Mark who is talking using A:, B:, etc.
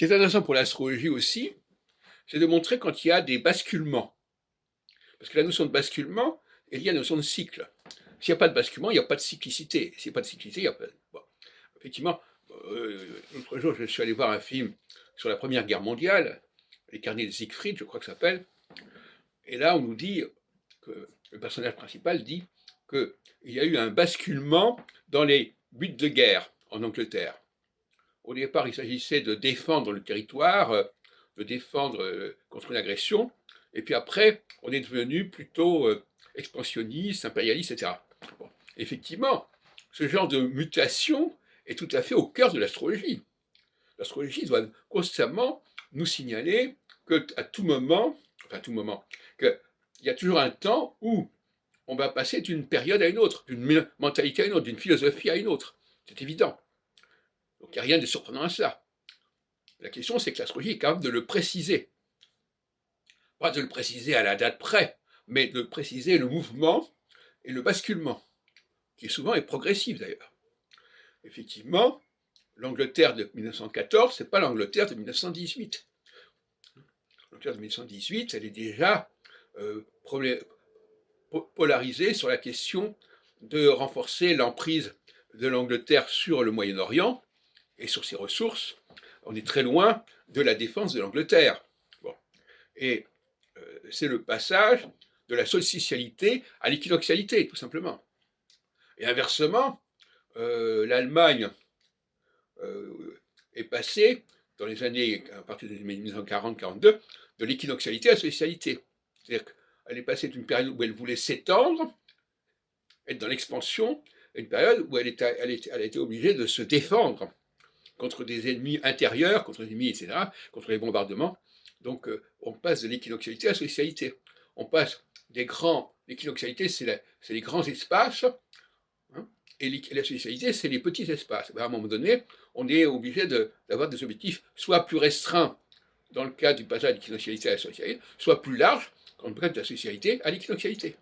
A: qui est intéressant pour l'astrologie aussi, c'est de montrer quand il y a des basculements. Parce que la notion de basculement est liée à la notion de cycle. S'il n'y a pas de basculement, il n'y a pas de cyclicité. S'il n'y a pas de cyclicité, il n'y a pas de... Bon. Effectivement, l'autre jour, je suis allé voir un film sur la Première Guerre mondiale, Les Carnets de Siegfried, je crois que ça s'appelle, et là, on nous dit que le personnage principal dit qu'il y a eu un basculement dans les buts de guerre en Angleterre. Au départ, il s'agissait de défendre le territoire, de défendre contre une agression, et puis après, on est devenu plutôt expansionniste, impérialiste, etc. Bon. Effectivement, ce genre de mutation est tout à fait au cœur de l'astrologie. L'astrologie doit constamment nous signaler qu'à tout moment, qu'il y a toujours un temps où on va passer d'une période à une autre, d'une mentalité à une autre, d'une philosophie à une autre. C'est évident. Donc il n'y a rien de surprenant à cela. La question, c'est que l'astrologie est capable de le préciser. Pas de le préciser à la date près, mais de préciser le mouvement et le basculement, qui souvent est progressif d'ailleurs. Effectivement, l'Angleterre de 1914, ce n'est pas l'Angleterre de 1918. L'Angleterre de 1918, elle est déjà polarisée sur la question de renforcer l'emprise de l'Angleterre sur le Moyen-Orient et sur ses ressources. On est très loin de la défense de l'Angleterre. Bon. Et c'est le passage de la solstitialité à l'équinoxialité, tout simplement. Et inversement, l'Allemagne est passée, dans les années, à partir de 1940-42, de l'équinoxialité à la solstitialité. C'est-à-dire qu'elle est passée d'une période où elle voulait s'étendre, être dans l'expansion, à une période où elle a été obligée de se défendre contre des ennemis intérieurs, contre les ennemis, etc., contre les bombardements. Donc, on passe de l'équinoxialité à la solstitialité. On passe des grands... L'équinoxialité, c'est les grands espaces, hein, et la solstitialité, c'est les petits espaces. À un moment donné, on est obligé d'avoir des objectifs soit plus restreints dans le cas du passage de l'équinoxialité à la solstitialité, soit plus larges dans le cas de la solstitialité à l'équinoxialité.